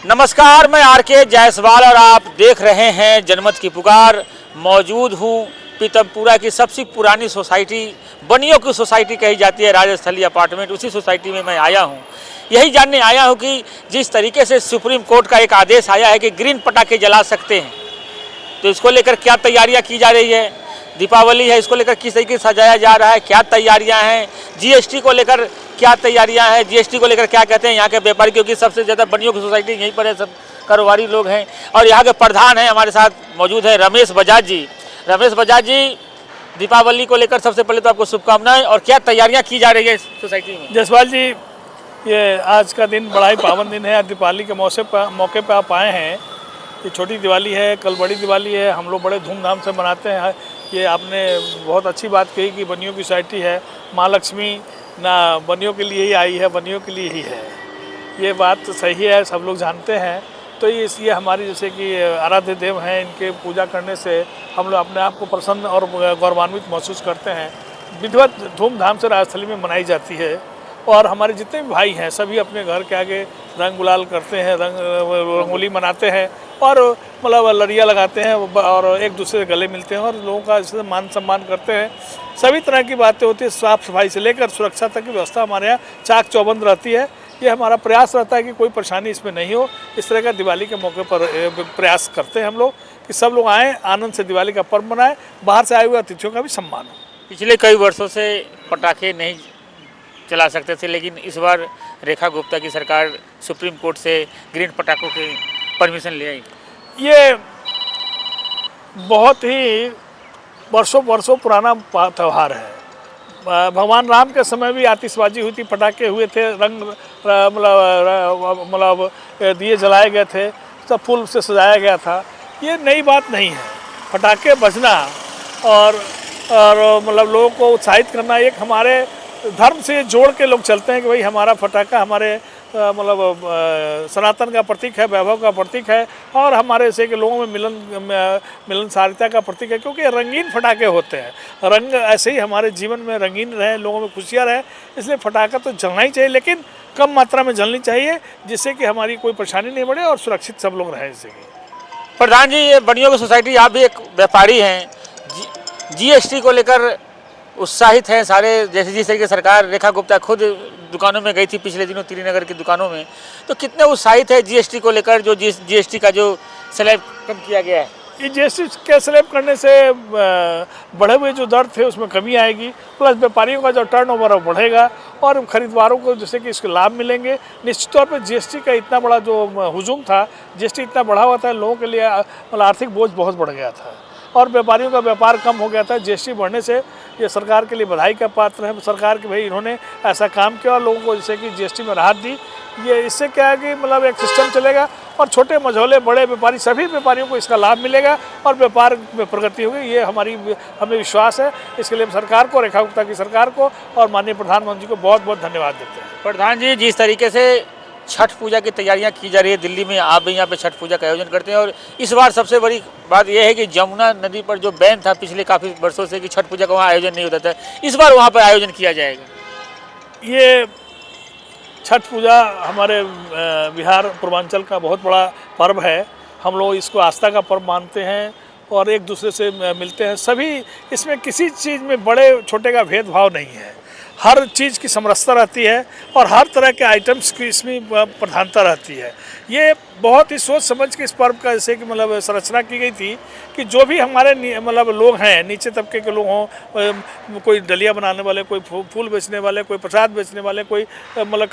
नमस्कार, मैं आर.के. जायसवाल और आप देख रहे हैं जनमत की पुकार। मौजूद हूँ पीतमपुरा की सबसे पुरानी सोसाइटी, बनियों की सोसाइटी कही जाती है, राजस्थली अपार्टमेंट। उसी सोसाइटी में मैं आया हूँ। यही जानने आया हूँ कि जिस तरीके से सुप्रीम कोर्ट का एक आदेश आया है कि ग्रीन पटाखे जला सकते हैं, तो इसको लेकर क्या तैयारियाँ की जा रही है। दीपावली है, इसको लेकर किस तरीके से सजाया जा रहा है, क्या तैयारियां हैं। जीएसटी को लेकर क्या तैयारियां हैं, जीएसटी को लेकर क्या कहते हैं यहाँ के व्यापारी, क्योंकि सबसे ज़्यादा बनियों की सोसाइटी यहीं पर है, सब कारोबारी लोग हैं। और यहाँ के प्रधान हैं, हमारे साथ मौजूद है रमेश बजाज जी। रमेश बजाज जी, दीपावली को लेकर सबसे पहले तो आपको शुभकामनाएं, और क्या तैयारियाँ की जा रही है इस सोसाइटी में। जायसवाल जी, ये आज का दिन बड़ा ही पावन दिन है। दीपावली के मौके पर आप आए हैं। ये छोटी दिवाली है, कल बड़ी दिवाली है, हम लोग बड़े धूमधाम से मनाते हैं। ये आपने बहुत अच्छी बात कही कि बनियों की सोसाइटी है, माँ लक्ष्मी ना बनियों के लिए ही आई है, बनियों के लिए ही है। ये बात सही है, सब लोग जानते हैं। तो ये हमारी जैसे कि आराध्य देव हैं, इनके पूजा करने से हम लोग अपने आप को प्रसन्न और गौरवान्वित महसूस करते हैं। विधिवत धूमधाम से राजस्थली में मनाई जाती है। और हमारे जितने भी भाई हैं सभी अपने घर के आगे रंग गुलाल करते हैं, रंगोली मनाते हैं और मतलब लड़ियाँ लगाते हैं और एक दूसरे से गले मिलते हैं और लोगों का इससे मान सम्मान करते हैं। सभी तरह की बातें होती है, साफ़ सफाई से लेकर सुरक्षा तक की व्यवस्था हमारे यहाँ चाक चौबंद रहती है। ये हमारा प्रयास रहता है कि कोई परेशानी इसमें नहीं हो। इस तरह का दिवाली के मौके पर प्रयास करते हैं हम लोग कि सब लोग आएँ, आनंद से दिवाली का पर्व मनाएं, बाहर से आए हुए अतिथियों का भी सम्मान हो। पिछले कई वर्षों से पटाखे नहीं चला सकते थे, लेकिन इस बार रेखा गुप्ता की सरकार सुप्रीम कोर्ट से ग्रीन पटाखों की परमिशन ले आई। ये बहुत ही वर्षों पुराना त्यौहार है। भगवान राम के समय भी आतिशबाजी हुई थी, पटाखे हुए थे, रंग मतलब दिए जलाए गए थे, सब फूल से सजाया गया था। ये नई बात नहीं है। पटाखे बजना और मतलब लोगों को उत्साहित करना एक हमारे धर्म से जोड़ के लोग चलते हैं कि भाई हमारा पटाखा हमारे मतलब सनातन का प्रतीक है, वैभव का प्रतीक है और हमारे से के लोगों में मिलनसारिता का प्रतीक है, क्योंकि रंगीन पटाखे होते हैं। रंग ऐसे ही हमारे जीवन में रंगीन रहे, लोगों में खुशियाँ रहे, इसलिए पटाखा तो जलना ही चाहिए, लेकिन कम मात्रा में जलनी चाहिए, जिससे कि हमारी कोई परेशानी नहीं बढ़े और सुरक्षित सब लोग रहें। इससे प्रधान जी, ये बनियों की सोसाइटी, आप भी एक व्यापारी हैं, जीएसटी को लेकर उत्साहित हैं सारे। जैसे जिस तरीके सरकार, रेखा गुप्ता खुद दुकानों में गई थी पिछले दिनों त्रिनगर की दुकानों में, तो कितने उत्साहित है जीएसटी को लेकर, जो जीएसटी का जो स्लैब कम किया गया है। ये जीएसटी के स्लैब करने से बढ़े हुए जो दर थे उसमें कमी आएगी, प्लस व्यापारियों का जो टर्नओवर है बढ़ेगा और खरीदवारों को जैसे कि इसके लाभ मिलेंगे। निश्चित तौर पर जीएसटी का इतना बड़ा जो हुजूम था, जीएसटी इतना बढ़ा हुआ था, लोगों के लिए मतलब आर्थिक बोझ बहुत बढ़ गया था और व्यापारियों का व्यापार कम हो गया था। जीएसटी बढ़ने से ये सरकार के लिए बधाई का पात्र है। सरकार के भाई इन्होंने ऐसा काम किया और लोगों को जैसे कि जीएसटी में राहत दी। ये इससे क्या है कि मतलब एक सिस्टम चलेगा और छोटे मझोले बड़े व्यापारी सभी व्यापारियों को इसका लाभ मिलेगा और व्यापार में प्रगति होगी। ये हमें विश्वास है। इसके लिए सरकार को, रेखा गुप्ता की सरकार को और माननीय प्रधानमंत्री को बहुत बहुत धन्यवाद देते हैं। प्रधान जी, जिस तरीके से छठ पूजा की तैयारियां की जा रही है दिल्ली में, आप भी यहाँ पे छठ पूजा का आयोजन करते हैं और इस बार सबसे बड़ी बात यह है कि जमुना नदी पर जो बैन था पिछले काफ़ी वर्षों से कि छठ पूजा का वहाँ आयोजन नहीं होता था, इस बार वहाँ पर आयोजन किया जाएगा। ये छठ पूजा हमारे बिहार पूर्वांचल का बहुत बड़ा पर्व है। हम लोग इसको आस्था का पर्व मानते हैं और एक दूसरे से मिलते हैं। सभी इसमें किसी चीज़ में बड़े छोटे का भेदभाव नहीं है। हर चीज़ की समरसता रहती है और हर तरह के आइटम्स की इसमें प्रधानता रहती है। ये बहुत ही सोच समझ के इस पर्व का जैसे कि मतलब संरचना की गई थी कि जो भी हमारे मतलब लोग हैं, नीचे तबके के लोग हों, कोई डलिया बनाने वाले, कोई फूल बेचने वाले, कोई प्रसाद बेचने वाले, कोई मतलब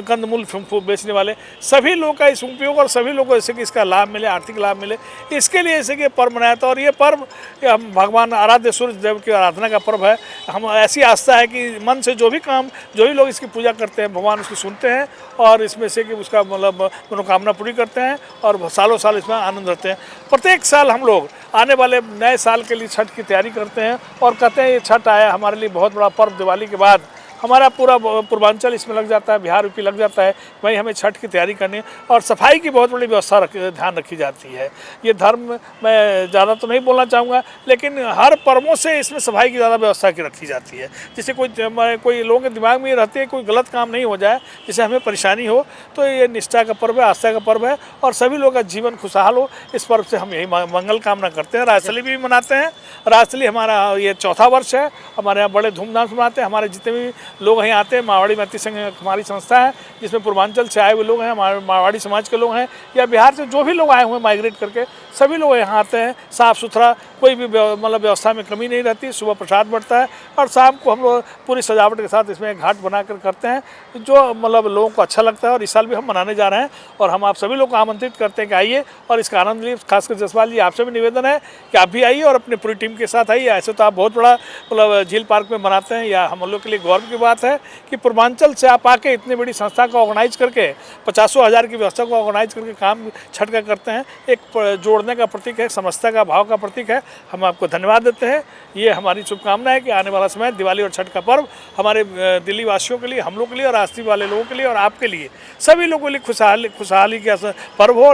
कंदमूल बेचने वाले, सभी लोग का इस उपयोग और सभी लोग को जैसे कि इसका लाभ मिले, आर्थिक लाभ मिले, इसके लिए जैसे कि पर्व मनाया था। और ये पर्व हम भगवान आराध्य सूर्य देव की आराधना का पर्व है। हम ऐसी आस्था है कि मन से जो भी लोग इसकी पूजा करते हैं, भगवान उसकी सुनते हैं और इसमें से कि उसका मतलब मनोकामना पूरी करते हैं और सालों साल इसमें आनंद रहते हैं। प्रत्येक साल हम लोग आने वाले नए साल के लिए छठ की तैयारी करते हैं और कहते हैं ये छठ आया हमारे लिए बहुत बड़ा पर्व। दिवाली के बाद हमारा पूरा पूर्वांचल इसमें लग जाता है, बिहार यूपी लग जाता है। वहीं हमें छठ की तैयारी करनी है और सफाई की बहुत बड़ी व्यवस्था ध्यान रखी जाती है। ये धर्म मैं ज़्यादा तो नहीं बोलना चाहूँगा, लेकिन हर पर्वों से इसमें सफाई की ज़्यादा व्यवस्था की रखी जाती है, जिससे कोई लोगों के दिमाग में ये रहती है कोई गलत काम नहीं हो जाए, जिससे हमें परेशानी हो। तो ये निष्ठा का पर्व है, आस्था का पर्व है और सभी लोगों का जीवन खुशहाल हो, इस पर्व से हम यही मंगल कामना करते हैं। राजस्थली भी मनाते हैं। राजस्थली हमारा ये चौथा वर्ष है, हमारे यहाँ बड़े धूमधाम से मनाते हैं। हमारे जितने भी लोग यहाँ आते हैं, मारवाड़ी मैत्री संघ हमारी संस्था है जिसमें पूर्वांचल से आए हुए लोग हैं, मारवाड़ी समाज के लोग हैं या बिहार से जो भी लोग आए हुए हैं माइग्रेट करके, सभी लोग यहाँ आते हैं। साफ़ सुथरा, कोई भी मतलब व्यवस्था में कमी नहीं रहती। सुबह प्रसाद बढ़ता है और शाम को हम लोग पूरी सजावट के साथ इसमें घाट बनाकर करते हैं, जो मतलब लोगों को अच्छा लगता है। और इस साल भी हम मनाने जा रहे हैं और हम आप सभी लोग को आमंत्रित करते हैं कि आइए और इसका आनंद लीजिए। खासकर जसपाल जी, आपसे भी निवेदन है कि आप भी आइए और अपनी पूरी टीम के साथ आइए। ऐसे तो आप बहुत बड़ा मतलब झील पार्क में मनाते हैं, या हम लोग के लिए गौरव की बात है कि पूर्वांचल से आप आके इतनी बड़ी संस्था को ऑर्गेनाइज करके 50,000 की व्यवस्था को ऑर्गेनाइज करके काम छठ का करते हैं। एक जोड़ने का प्रतीक है, समस्या का भाव का प्रतीक है। हम आपको धन्यवाद देते हैं। ये हमारी शुभकामना है कि आने वाला समय दिवाली और छठ का पर्व हमारे दिल्ली वासियों के लिए, हम लोग के लिए और आस्ती वाले लोगों के लिए और आपके लिए, सभी लोगों के लिए खुशहाली का पर्व हो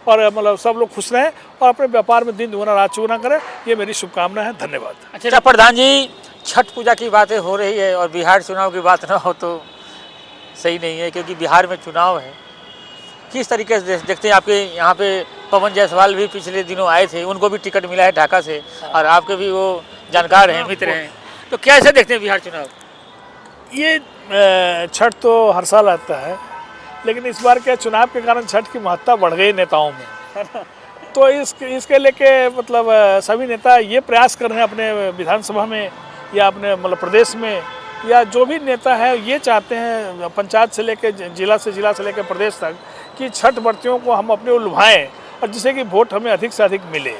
और मतलब सब लोग खुश रहें और अपने व्यापार में दिन दुगना रात चौगुना करें। ये मेरी शुभकामना है। धन्यवाद। अच्छा प्रधान जी, छठ पूजा की बातें हो रही है और बिहार चुनाव की बात ना हो तो सही नहीं है, क्योंकि बिहार में चुनाव है। किस तरीके से देखते हैं? आपके यहाँ पे पवन जायसवाल भी पिछले दिनों आए थे, उनको भी टिकट मिला है ढाका से और आपके भी वो जानकार हैं, मित्र हैं, तो कैसे देखते हैं बिहार चुनाव? ये छठ तो हर साल आता है, लेकिन इस बार के चुनाव के कारण छठ की महत्ता बढ़ गई नेताओं में। तो इसके लेके मतलब सभी नेता ये प्रयास कर रहे हैं अपने विधानसभा में या अपने मतलब प्रदेश में, या जो भी नेता है ये चाहते हैं पंचायत से लेकर जिला से लेकर प्रदेश तक कि छठ व्रतियों को हम अपने लुभाएं और जिससे कि वोट हमें अधिक से अधिक मिले।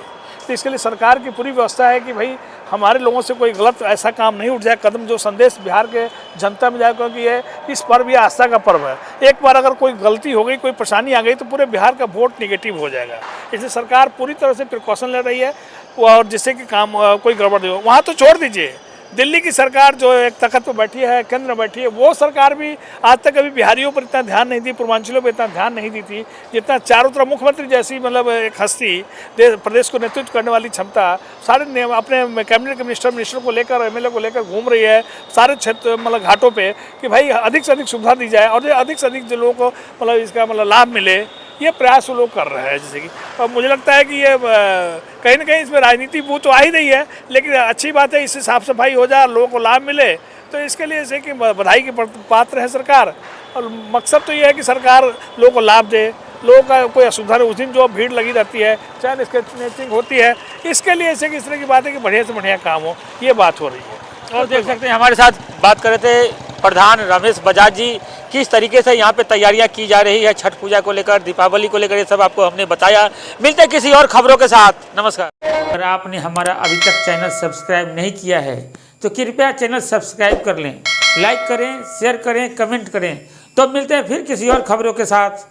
तो इसके लिए सरकार की पूरी व्यवस्था है कि भाई हमारे लोगों से कोई गलत ऐसा काम नहीं उठ जाए, कदम जो संदेश बिहार के जनता में जाए, क्योंकि ये इस पर्व ये आस्था का पर्व है। एक बार अगर कोई गलती हो गई, कोई परेशानी आ गई तो पूरे बिहार का वोट निगेटिव हो जाएगा। इसलिए सरकार पूरी तरह से प्रिकॉशन ले रही है और जिससे कि काम कोई गड़बड़ नहीं हो। वहाँ तो छोड़ दीजिए, दिल्ली की सरकार जो एक तख्त पर बैठी है, केंद्र में बैठी है, वो सरकार भी आज तक कभी बिहारियों पर इतना ध्यान नहीं दी, पूर्वांचलों पर इतना ध्यान नहीं दी थी जितना चारों तरफ मुख्यमंत्री जैसी मतलब एक हस्ती प्रदेश को नेतृत्व करने वाली क्षमता सारे अपने कैबिनेट के मिनिस्टर को लेकर, एमएलए को लेकर घूम रही है सारे क्षेत्र मतलब घाटों पे कि भाई अधिक से अधिक सुविधा दी जाए और अधिक से अधिक जो लोगों को मतलब इसका मतलब लाभ मिले। ये प्रयास वो लोग कर रहे हैं। जैसे कि और मुझे लगता है कि ये कहीं ना कहीं इसमें राजनीति वो तो आ ही रही है, लेकिन अच्छी बात है, इससे साफ सफाई हो जाए, लोगों को लाभ मिले, तो इसके लिए जैसे कि बधाई की पात्र है सरकार। और मकसद तो ये है कि सरकार लोगों को लाभ दे, लोगों का कोई असुविधा नहीं। उस दिन जो भीड़ लगी रहती है, चाहे स्केचिंग होती है, इसके लिए ऐसे कि इस तरह की बात है कि बढ़िया से बढ़िया काम हो, ये बात हो रही है। और देख सकते हैं हमारे साथ बात कर रहे थे प्रधान रमेश बजाज जी, किस तरीके से यहाँ पे तैयारियां की जा रही है छठ पूजा को लेकर, दीपावली को लेकर, ये सब आपको हमने बताया। मिलते हैं किसी और खबरों के साथ। नमस्कार। अगर आपने हमारा अभी तक चैनल सब्सक्राइब नहीं किया है तो कृपया चैनल सब्सक्राइब कर लें, लाइक करें, शेयर करें, कमेंट करें। तो मिलते हैं फिर किसी और खबरों के साथ।